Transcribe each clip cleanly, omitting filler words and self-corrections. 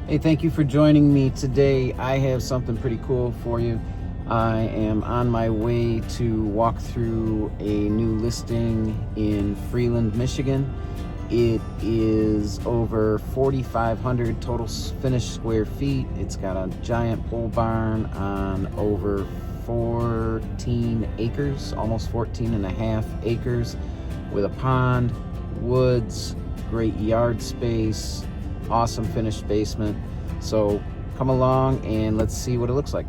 Hey, thank you for joining me today. I have something pretty cool for you. I am on my way to walk through a new listing in Freeland, Michigan. It is over 4,500 total finished square feet. It's got a giant pole barn on over 14 acres, almost 14 and a half acres, with a pond, woods, great yard space, awesome finished basement. So come along and let's see what it looks like.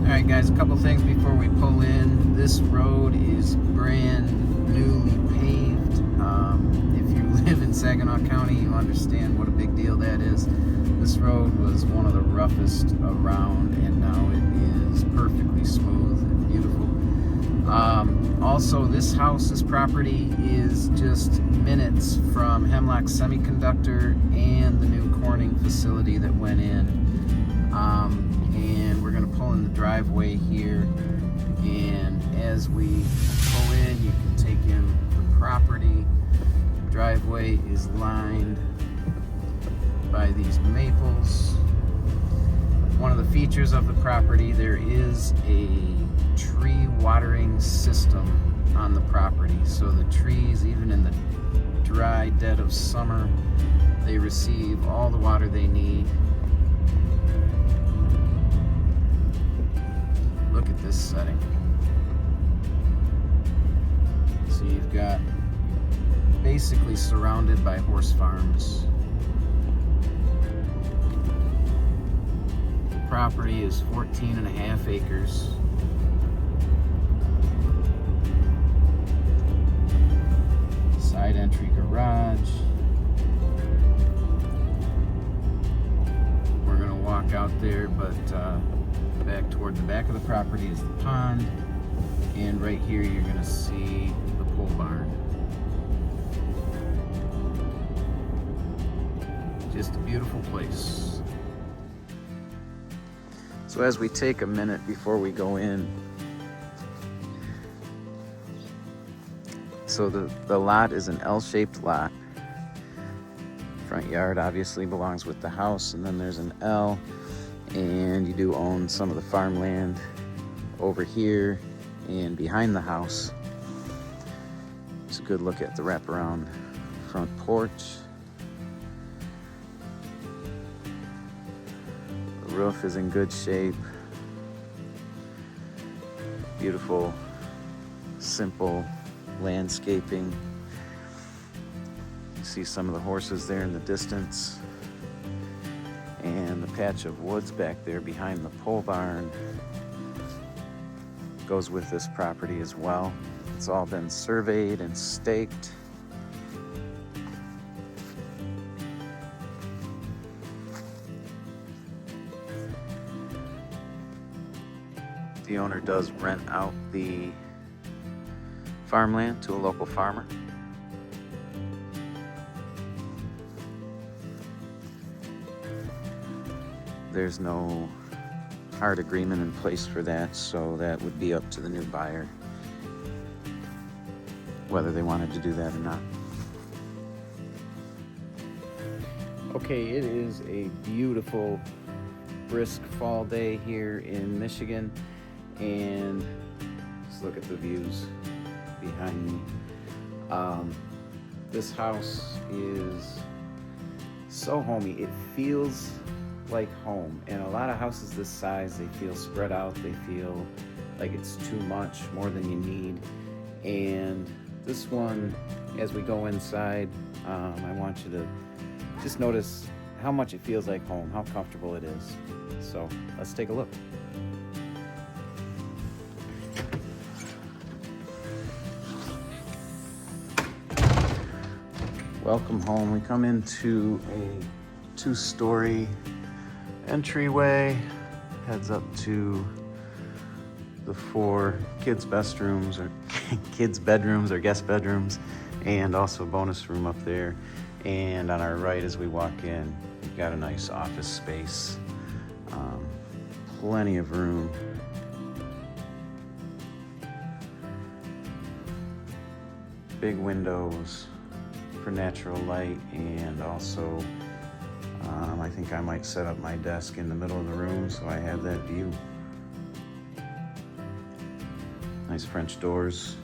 Alright guys, a couple things before we pull in. This road is brand newly paved. If you live in Saginaw County, you understand what a big deal that is. This road was one of the roughest around, and now it is perfectly smooth and beautiful. Also, this property is just minutes from Hemlock Semiconductor and the new Corning facility that went in. And we're going to pull in the driveway here, and as we pull in, you can take in the property. The driveway is lined by these maples. One of the features of the property, there is a tree watering system on the property, so the trees, even in the dry dead of summer, they receive all the water they need. Look at this setting. So you've got basically surrounded by horse farms. The property is 14 and a half acres. Side entry garage. We're gonna walk out there, but back toward the back of the property is the pond, and right here you're gonna see the pole barn. Just a beautiful place. So as we take a minute before we go in, so the lot is an L-shaped lot. Front yard obviously belongs with the house, and then there's an L, and you do own some of the farmland over here and behind the house. It's a good look at the wraparound front porch. The roof is in good shape. Beautiful, simple landscaping. You see some of the horses there in the distance, and the patch of woods back there behind the pole barn goes with this property as well. It's all been surveyed and staked. The owner does rent out the farmland to a local farmer. There's no hard agreement in place for that, so that would be up to the new buyer whether they wanted to do that or not. Okay, it is a beautiful, brisk fall day here in Michigan, and just look at the views behind me. This house is so homey. It feels like home, and a lot of houses this size, they feel spread out, they feel like it's too much, more than you need. And this one, as we go inside, I want you to just notice how much it feels like home, how comfortable it is. So let's take a look. Welcome home. We come into a 2-story entryway, heads up to the 4 kids' bedrooms or guest bedrooms, and also a bonus room up there. And on our right as we walk in, we've got a nice office space. Plenty of room. Big windows for natural light, and also I think I might set up my desk in the middle of the room so I have that view. Nice French doors.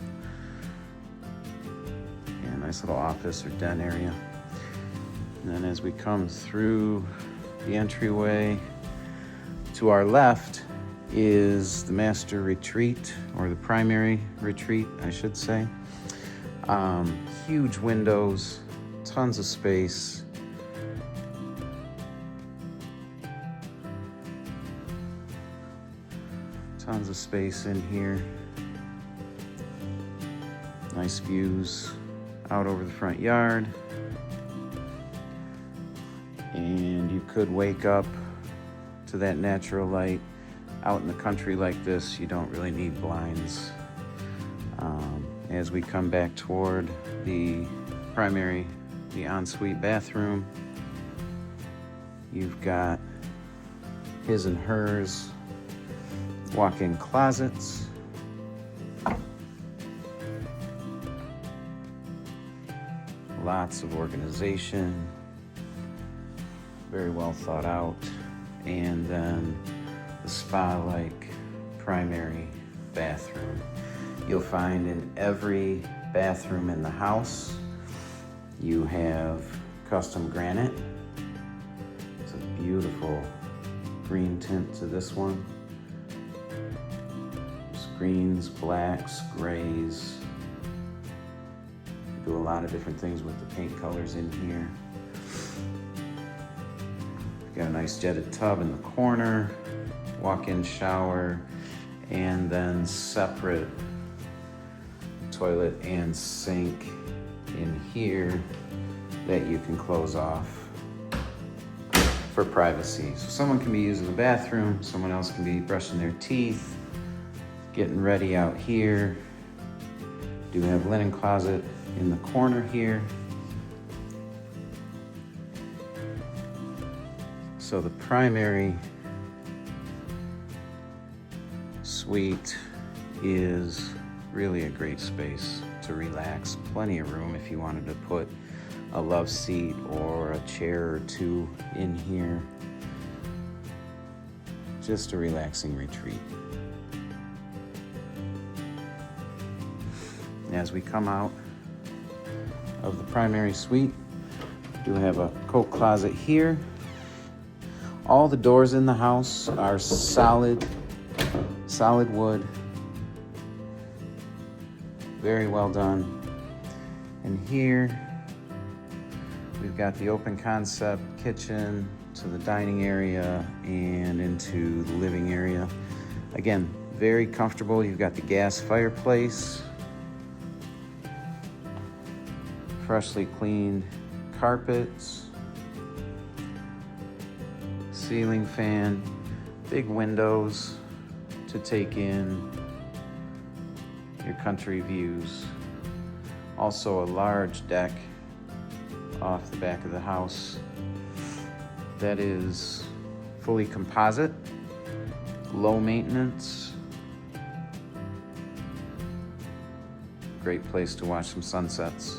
And nice little office or den area. And then as we come through the entryway, to our left is the master retreat, or the primary retreat, I should say. Huge windows, tons of space. Tons of space in here. Nice views out over the front yard. And you could wake up to that natural light. Out in the country like this, you don't really need blinds. As we come back toward the primary, the ensuite bathroom, you've got his and hers walk-in closets. Lots of organization, very well thought out. And then the spa-like primary bathroom. You'll find in every bathroom in the house, you have custom granite. It's a beautiful green tint to this one. There's greens, blacks, grays. You do a lot of different things with the paint colors in here. Got a nice jetted tub in the corner, walk-in shower, and then separate toilet and sink in here that you can close off for privacy. So someone can be using the bathroom, someone else can be brushing their teeth, getting ready out here. Do have linen closet in the corner here. So the primary suite is really a great space to relax. Plenty of room if you wanted to put a love seat or a chair or two in here. Just a relaxing retreat. As we come out of the primary suite, we do have a coat closet here. All the doors in the house are solid wood. Very well done. And here, we've got the open concept kitchen to the dining area and into the living area. Again, very comfortable. You've got the gas fireplace, freshly cleaned carpets, ceiling fan, big windows to take in your country views. Also a large deck off the back of the house that is fully composite, low maintenance. Great place to watch some sunsets.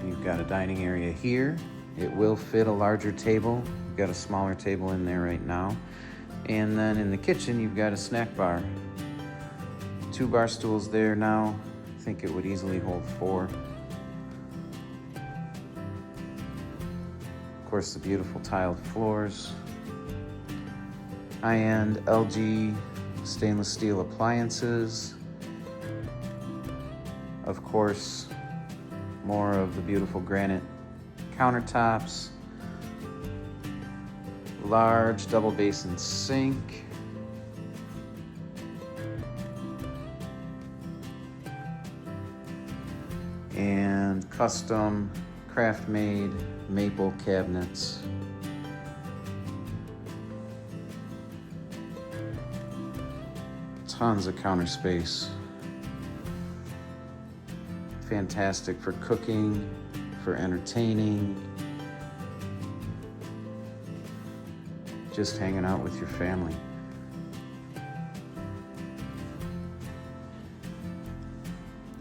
You've got a dining area here. It will fit a larger table. You've got a smaller table in there right now. And then in the kitchen, you've got a snack bar. 2 bar stools there now. I think it would easily hold 4. Of course, the beautiful tiled floors. High-end LG stainless steel appliances. Of course, more of the beautiful granite countertops. Large double basin sink. And custom KraftMaid maple cabinets. Tons of counter space fantastic for cooking, for entertaining, just hanging out with your family.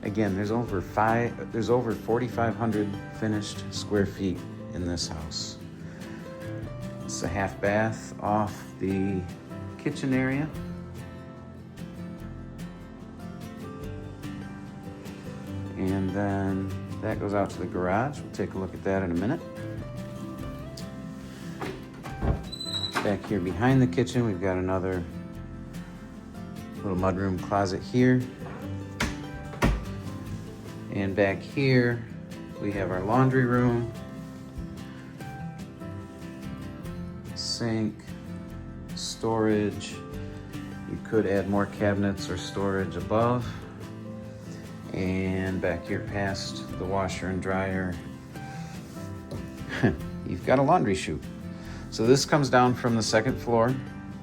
Again, there's over 4,500 finished square feet in this house. It's a half bath off the kitchen area. And then that goes out to the garage. We'll take a look at that in a minute. Back here behind the kitchen, we've got another little mudroom closet here. And back here, we have our laundry room, sink, storage. You could add more cabinets or storage above. And back here past the washer and dryer, you've got a laundry chute. So this comes down from the second floor,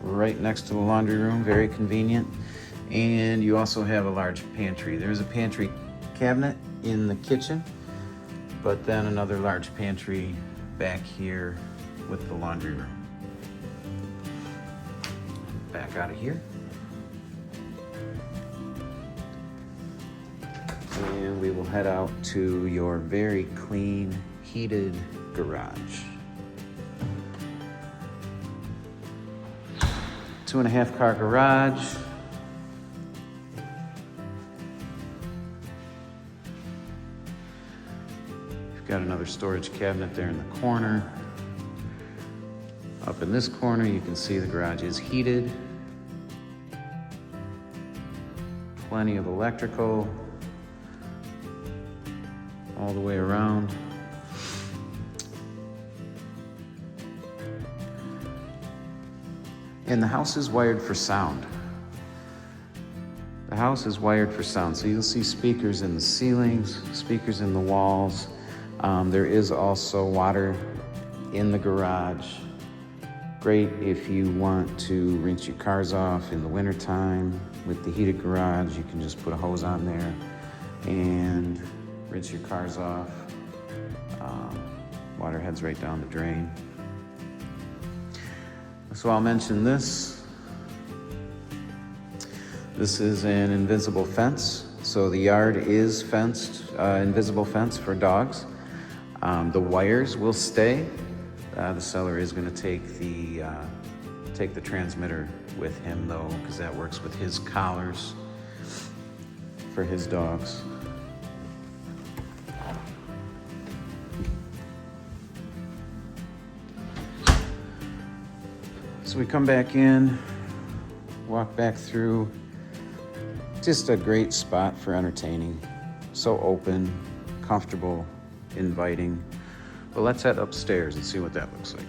right next to the laundry room, very convenient. And you also have a large pantry. There's a pantry cabinet in the kitchen, but then another large pantry back here with the laundry room. Back out of here. And we will head out to your very clean, heated garage. 2.5 car garage. We've got another storage cabinet there in the corner. Up in this corner, you can see the garage is heated. Plenty of electrical all the way around. And the house is wired for sound. The house is wired for sound, so you'll see speakers in the ceilings, speakers in the walls. There is also water in the garage. Great if you want to rinse your cars off in the wintertime. With the heated garage, you can just put a hose on there and rinse your cars off. Water heads right down the drain. So I'll mention this. This is an invisible fence. So the yard is fenced, invisible fence for dogs. The wires will stay. The seller is going to take the transmitter with him though, because that works with his collars for his dogs. So we come back in, walk back through. Just a great spot for entertaining. So open, comfortable, inviting. But let's head upstairs and see what that looks like.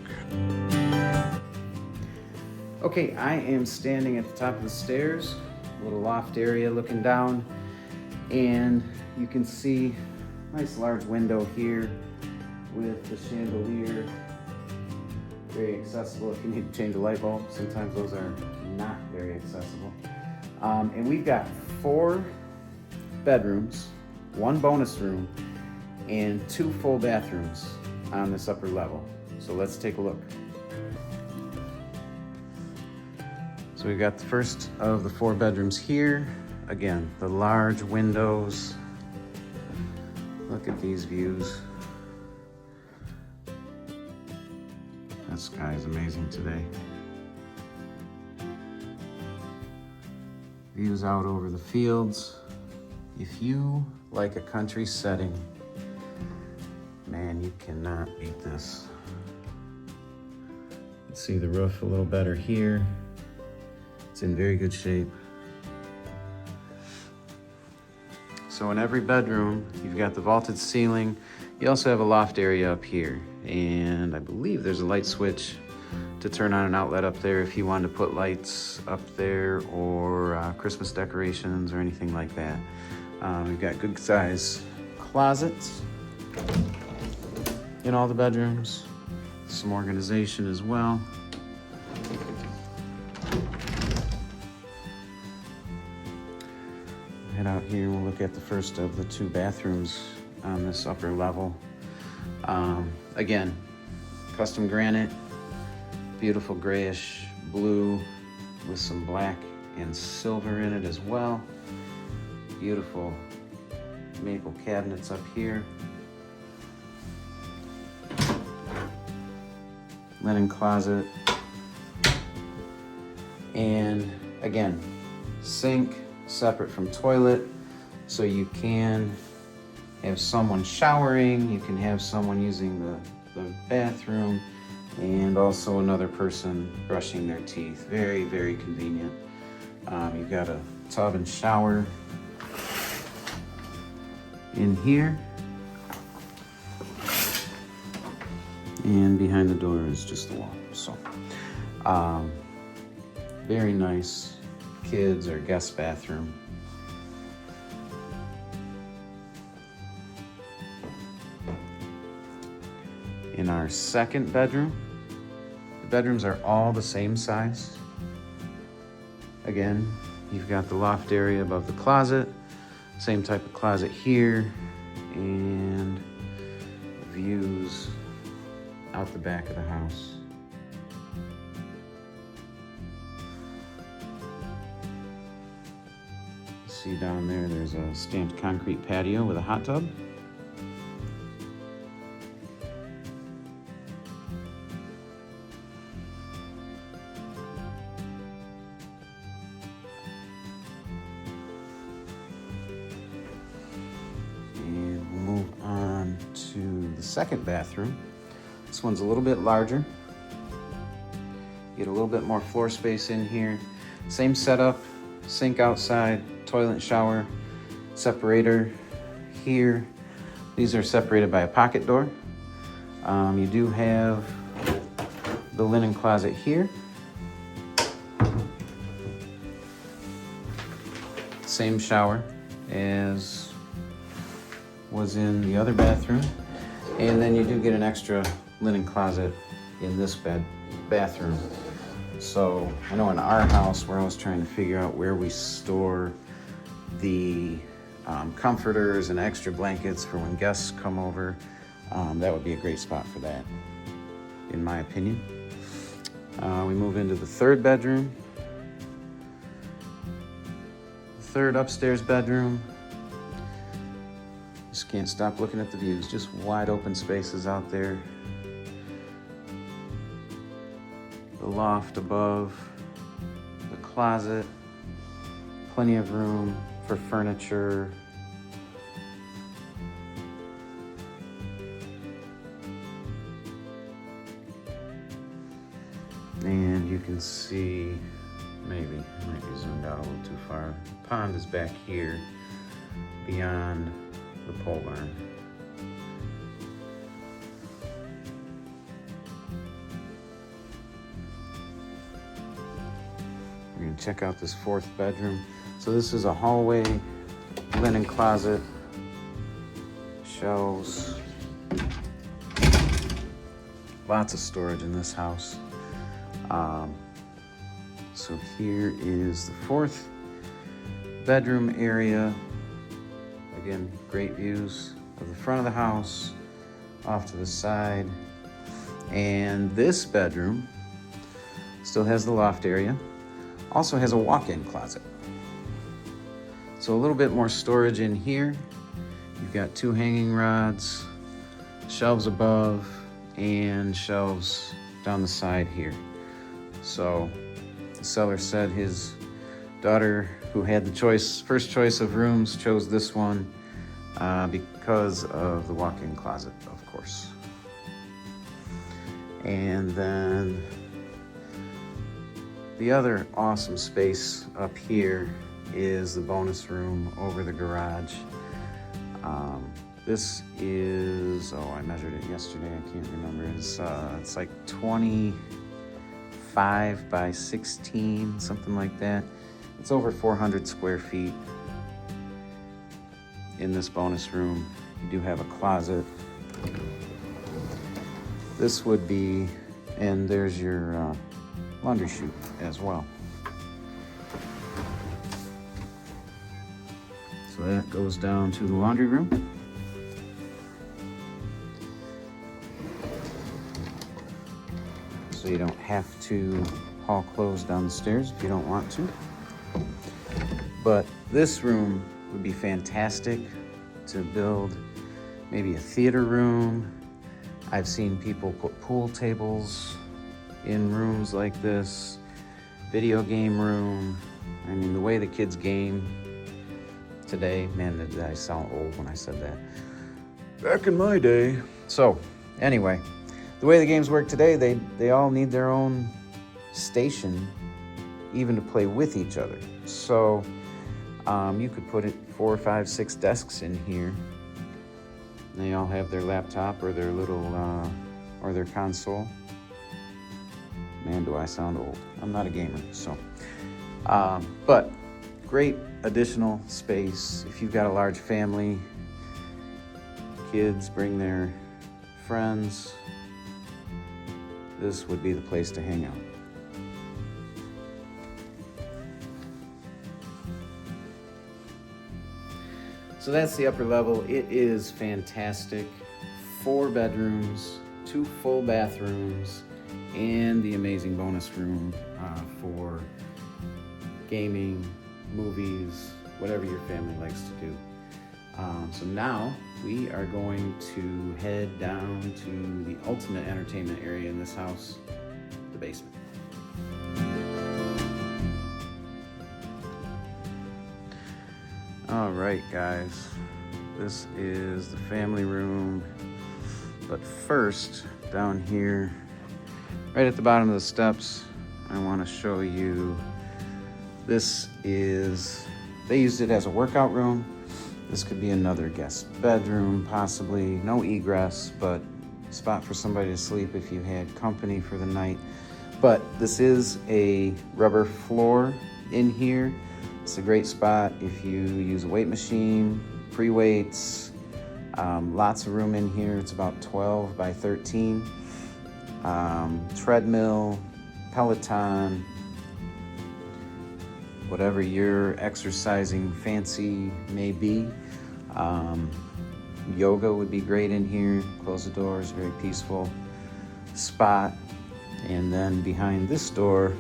Okay, I am standing at the top of the stairs, a little loft area looking down, and you can see a nice large window here with the chandelier. Very accessible if you need to change a light bulb. Sometimes those are not very accessible. And we've got 4 bedrooms, 1 bonus room, and 2 full bathrooms on this upper level. So let's take a look. So we've got the first of the 4 bedrooms here. Again, the large windows. Look at these views. That sky is amazing today. Views out over the fields. If you like a country setting, man, you cannot beat this. You can see the roof a little better here. It's in very good shape. So in every bedroom, you've got the vaulted ceiling. You also have a loft area up here. And I believe there's a light switch to turn on an outlet up there if you wanted to put lights up there or Christmas decorations or anything like that. We've got good size closets in all the bedrooms. Some organization as well. Head Right out here, we'll look at the first of the 2 bathrooms on this upper level. Again, custom granite, beautiful grayish blue with some black and silver in it as well. Beautiful maple cabinets up here. Linen closet. And again, sink separate from toilet, so you can have someone showering, you can have someone using the bathroom, and also another person brushing their teeth. Very, very convenient. You've got a tub and shower in here. And behind the door is just the wall. So, very nice kids or guest bathroom. In our second bedroom, the bedrooms are all the same size. Again, you've got the loft area above the closet, same type of closet here, and views out the back of the house. See down there, there's a stamped concrete patio with a hot tub. And we'll move on to the second bathroom. This one's a little bit larger. Get a little bit more floor space in here. Same setup, sink outside, toilet and shower, separator here. These are separated by a pocket door. You do have the linen closet here. Same shower as was in the other bathroom. And then you do get an extra linen closet in this bathroom. So I know in our house, we're always trying to figure out where we store the comforters and extra blankets for when guests come over. That would be a great spot for that, in my opinion. We move into the third bedroom. Third upstairs bedroom. Just can't stop looking at the views. Just wide open spaces out there. The loft above, the closet, plenty of room for furniture. And you can see, maybe, I might be zoomed out a little too far. The pond is back here beyond the pole barn. We're gonna check out this fourth bedroom. So this is a hallway, linen closet, shelves. Lots of storage in this house. So here is the fourth bedroom area. Again, great views of the front of the house, off to the side. And this bedroom still has the loft area. Also has a walk-in closet. So a little bit more storage in here. You've got 2 hanging rods, shelves above, and shelves down the side here. So the seller said his daughter, who had the first choice of rooms, chose this one because of the walk-in closet, of course. And then the other awesome space up here is the bonus room over the garage. This is, I measured it yesterday, I can't remember. It's like 25 by 16, something like that. It's over 400 square feet in this bonus room. You do have a closet. This would be, and there's your laundry chute as well. that goes down to the laundry room. So you don't have to haul clothes down the stairs if you don't want to. But this room would be fantastic to build maybe a theater room. I've seen people put pool tables in rooms like this, video game room. I mean, the way the kids game today, man, did I sound old when I said that. Back in my day. So, anyway, the way the games work today, they all need their own station, even to play with each other. So, you could put 4, 5, 6 desks in here. They all have their laptop or their little, or their console. Man, do I sound old. I'm not a gamer, so. But great additional space. If you've got a large family, kids bring their friends, this would be the place to hang out. So that's the upper level. It is fantastic. 4 bedrooms, 2 full bathrooms, and the amazing bonus room for gaming, movies, whatever your family likes to do. So now we are going to head down to the ultimate entertainment area in this house, the basement. All right, guys, this is the family room. But first, down here, right at the bottom of the steps, I want to show you, this is, they used it as a workout room. This could be another guest bedroom, possibly. No egress, but spot for somebody to sleep if you had company for the night. But this is a rubber floor in here. It's a great spot if you use a weight machine, pre-weights, lots of room in here. It's about 12 by 13. Treadmill, Peloton, whatever your exercising fancy may be. Yoga would be great in here. Close the doors, very peaceful spot. And then behind this door,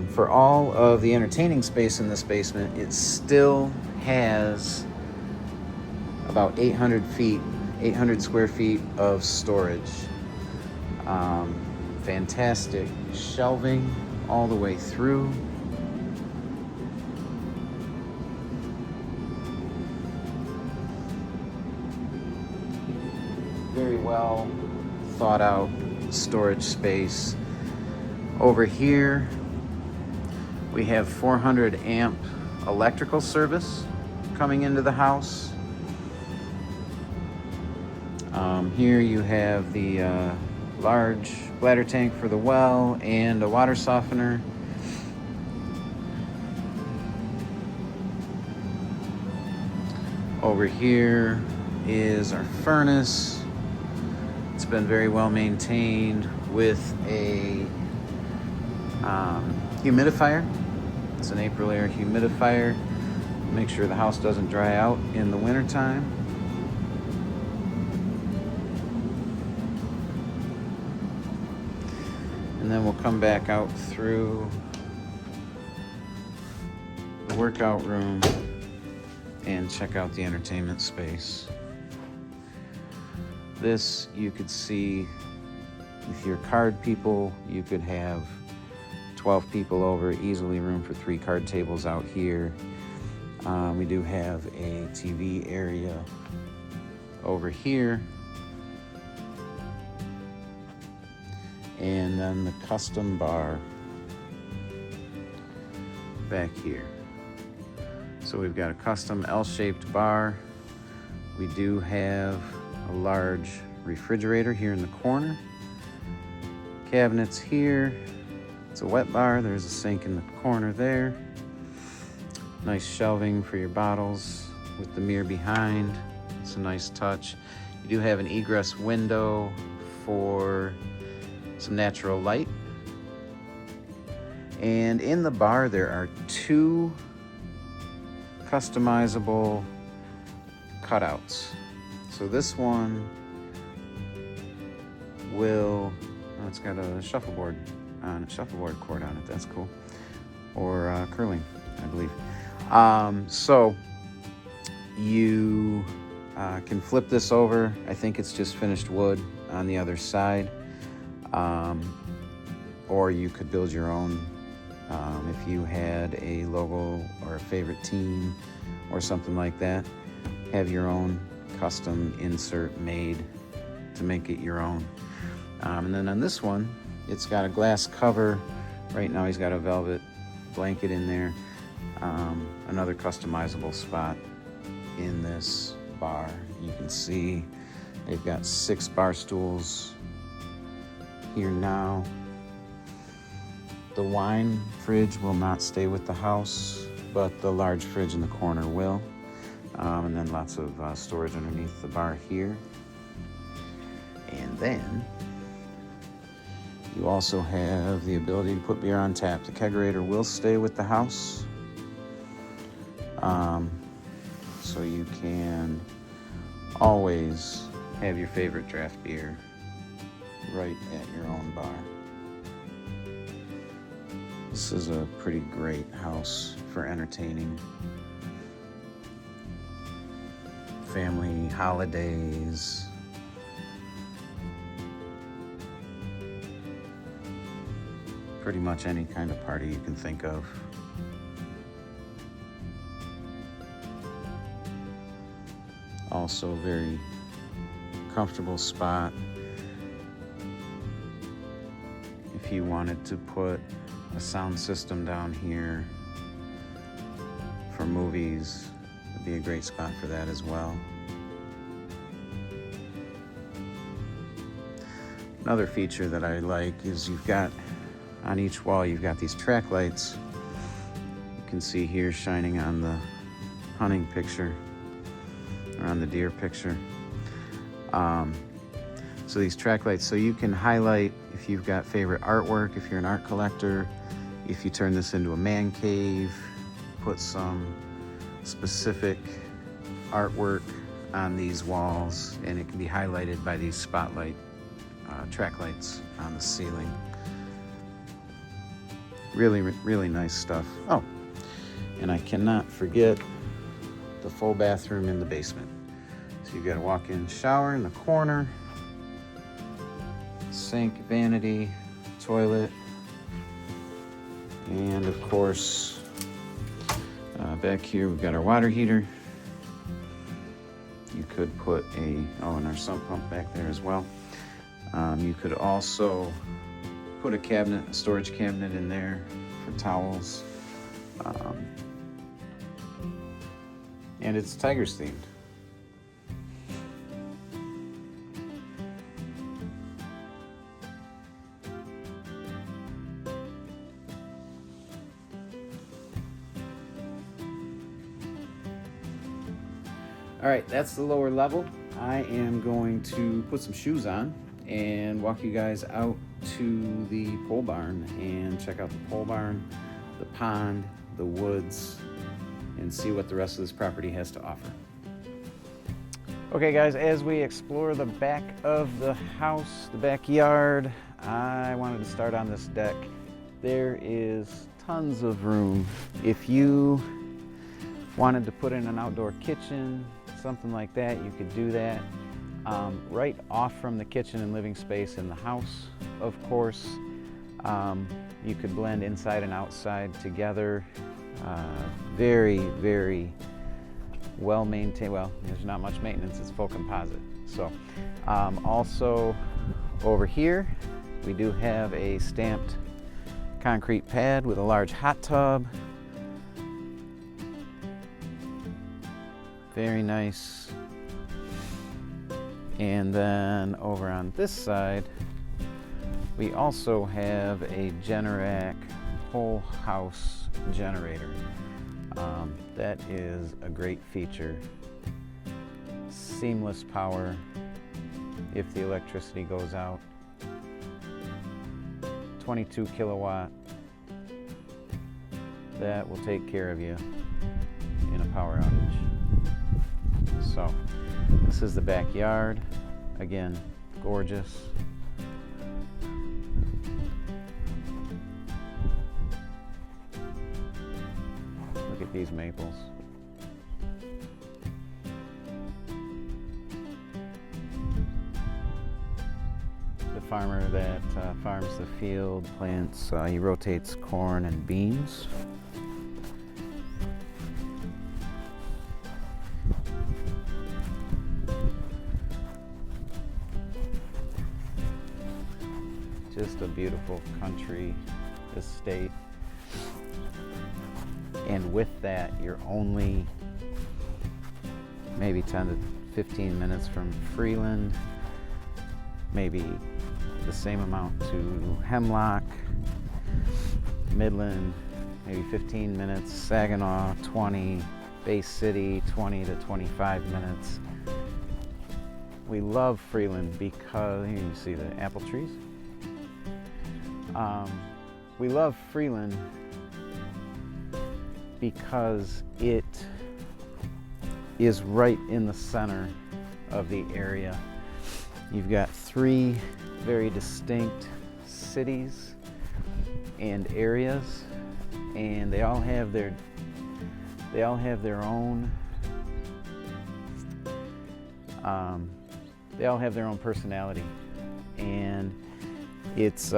for all of the entertaining space in this basement, it still has about 800 square feet of storage. Fantastic shelving all the way through. Very well thought out storage space. Over here, we have 400 amp electrical service coming into the house. Here you have the large bladder tank for the well and a water softener. Over here is our furnace. It's been very well maintained with a humidifier. It's an April air humidifier. Make sure the house doesn't dry out in the wintertime. And then we'll come back out through the workout room and check out the entertainment space. This, you could see, if you're card people, you could have 12 people over, easily room for 3 card tables out here. We do have a TV area over here. And then the custom bar back here. So we've got a custom L-shaped bar. We do have a large refrigerator here in the corner. Cabinets here. It's a wet bar. There's a sink in the corner there. Nice shelving for your bottles with the mirror behind. It's a nice touch. You do have an egress window for some natural light. And in the bar there are 2 customizable cutouts. So this one will, oh, it's got a shuffleboard on it, shuffleboard cord on it. That's cool. Or curling, I believe. So you can flip this over. I think it's just finished wood on the other side. Or you could build your own if you had a logo or a favorite team or something like that. Have your own custom insert made to make it your own. And then on this one, it's got a glass cover. Right now he's got a velvet blanket in there. Another customizable spot in this bar. You can see they've got 6 bar stools here now. The wine fridge will not stay with the house, but the large fridge in the corner will. And then lots of storage underneath the bar here. And then you also have the ability to put beer on tap. The kegerator will stay with the house. So you can always have your favorite draft beer right at your own bar. This is a pretty great house for entertaining family holidays. Pretty much any kind of party you can think of. Also very comfortable spot if you wanted to put a sound system down here for movies. It'd be a great spot for that as well. Another feature that I like is you've got on each wall, you've got these track lights. You can see here shining on the hunting picture or on the deer picture. So these track lights, so you can highlight if you've got favorite artwork, if you're an art collector, if you turn this into a man cave, put some specific artwork on these walls, and it can be highlighted by these spotlight track lights on the ceiling. Really, really nice stuff. Oh, and I cannot forget the full bathroom in the basement. So you've got a walk-in shower in the corner, sink, vanity, toilet, and of course, back here we've got our water heater. You could put and our sump pump back there as well. You could also put a storage cabinet in there for towels. And it's Tigers themed. All right, that's the lower level. I am going to put some shoes on and walk you guys out to the pole barn and check out the pole barn, the pond, the woods, and see what the rest of this property has to offer. Okay guys, as we explore the back of the house, the backyard, I wanted to start on this deck. There is tons of room. If you wanted to put in an outdoor kitchen, something like that, you could do that. Right off from the kitchen and living space in the house, of course. You could blend inside and outside together. Very, very well maintained. Well, there's not much maintenance, it's full composite. So, also over here, we do have a stamped concrete pad with a large hot tub. Very nice. And then over on this side, we also have a Generac whole house generator. That is a great feature. Seamless power if the electricity goes out. 22 kilowatt. That will take care of you in a power outage. So this is the backyard. Again, gorgeous. Look at these maples. The farmer that farms the field plants, he rotates corn and beans. Just a beautiful country estate. And with that, you're only maybe 10 to 15 minutes from Freeland, maybe the same amount to Hemlock, Midland, maybe 15 minutes, Saginaw 20, Bay City 20 to 25 minutes. We love Freeland because, here you see the apple trees. We love Freeland because it is right in the center of the area. You've got three very distinct cities and areas, and they all have their own personality, and it's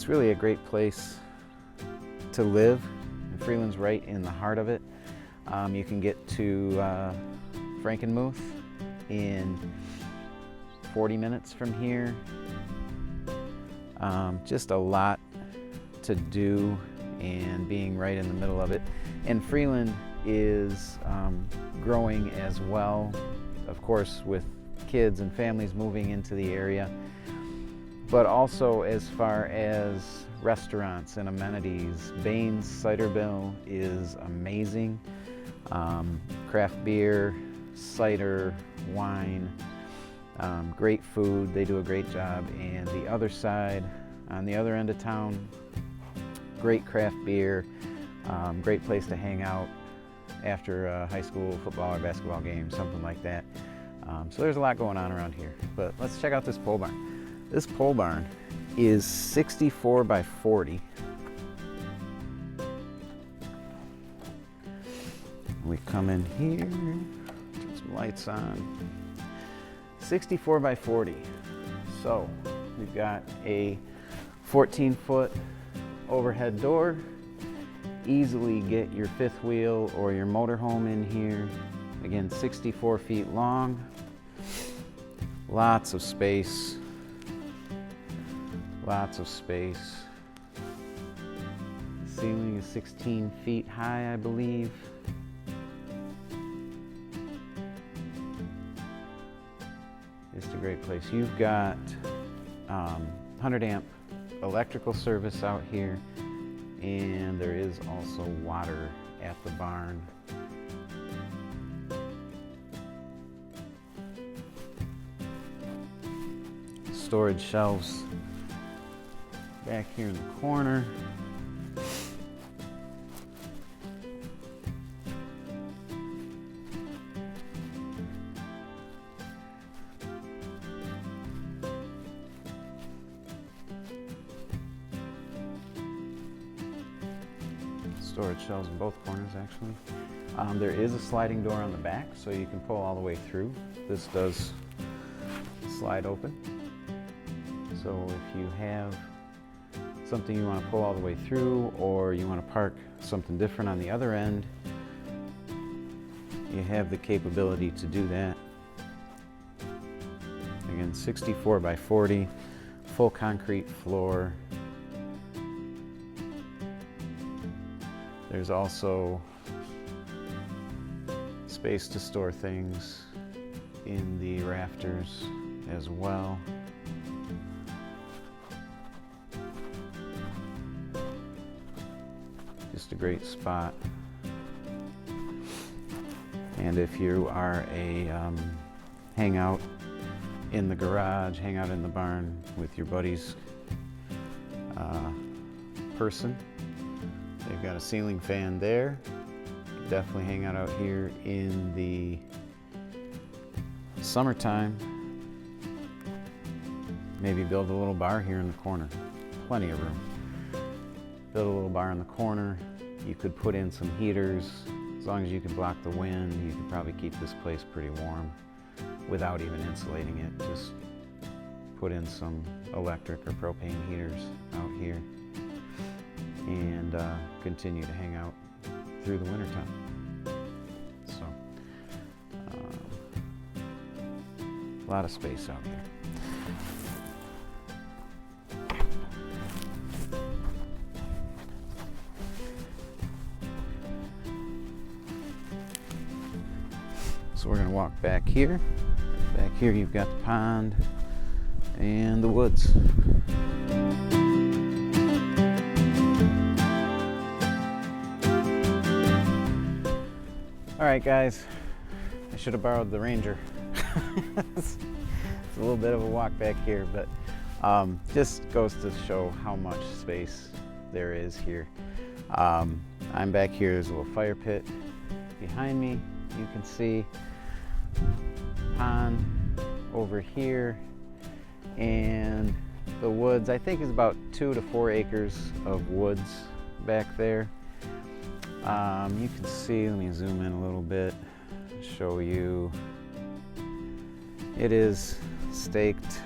really a great place to live. And Freeland's right in the heart of it. You can get to Frankenmuth in 40 minutes from here. Just a lot to do, and being right in the middle of it. And Freeland is growing as well, of course, with kids and families moving into the area, but also as far as restaurants and amenities. Bain's Cider Mill is amazing. Craft beer, cider, wine, great food. They do a great job. And the other side, on the other end of town, great craft beer, great place to hang out after a high school football or basketball game, something like that. So there's a lot going on around here. But let's check out this pole barn. This pole barn is 64 by 40. We come in here, turn some lights on. 64 by 40. So we've got a 14-foot overhead door. Easily get your fifth wheel or your motorhome in here. Again, 64 feet long. Lots of space. Lots of space. The ceiling is 16 feet high, I believe. Just a great place. You've got 100 amp electrical service out here, and there is also water at the barn. Storage shelves back here in the corner. Storage shelves in both corners, actually. There is a sliding door on the back, so you can pull all the way through. This does slide open. So if you have something you want to pull all the way through, or you want to park something different on the other end, you have the capability to do that. Again, 64 by 40, full concrete floor. There's also space to store things in the rafters as well. Just a great spot. And if you are a hang out in the garage, hang out in the barn with your buddies person, they've got a ceiling fan there. definitely hang out here in the summertime. Maybe build a little bar here in the corner. Plenty of room. Build a little bar in the corner. You could put in some heaters. As long as you can block the wind, you could probably keep this place pretty warm without even insulating it. Just put in some electric or propane heaters out here and continue to hang out through the wintertime. So, a lot of space out here. So we're going to walk back here. Back here you've got the pond and the woods. All right, guys, I should have borrowed the Ranger. It's a little bit of a walk back here, but just goes to show how much space there is here. I'm back here. There's a little fire pit behind me. You can see pond over here, and the woods, I think, is about 2 to 4 acres of woods back there. You can see, let me zoom in a little bit, show you. It is staked.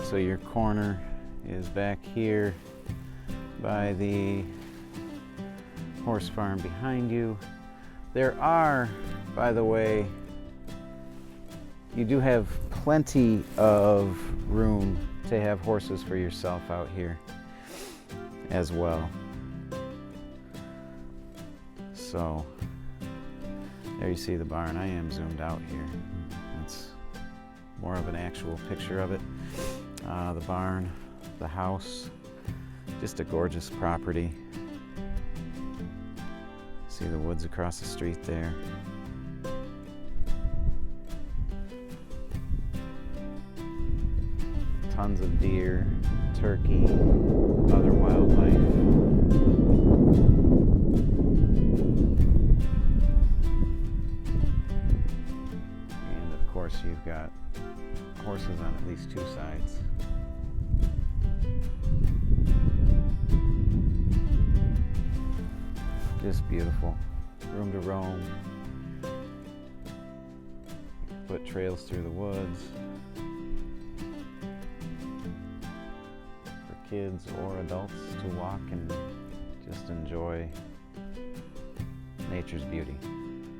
So your corner is back here by the horse farm behind you. There are, by the way, you do have plenty of room to have horses for yourself out here as well. So there you see the barn. I am zoomed out here. That's more of an actual picture of it. The barn, the house, just a gorgeous property. See the woods across the street there. Tons of deer, turkey, other wildlife. And of course you've got horses on at least 2 sides. Just beautiful. Room to roam. Put trails through the woods for kids or adults to walk and just enjoy nature's beauty.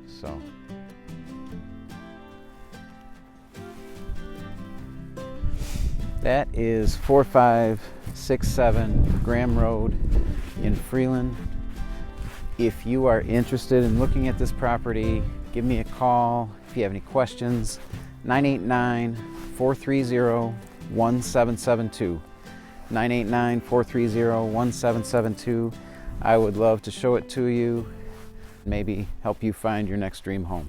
So that is 4567 Graham Road in Freeland. If you are interested in looking at this property, give me a call. If you have any questions, 989-430-1772. 989-430-1772. I would love to show it to you, maybe help you find your next dream home.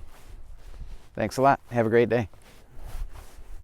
Thanks a lot. Have a great day.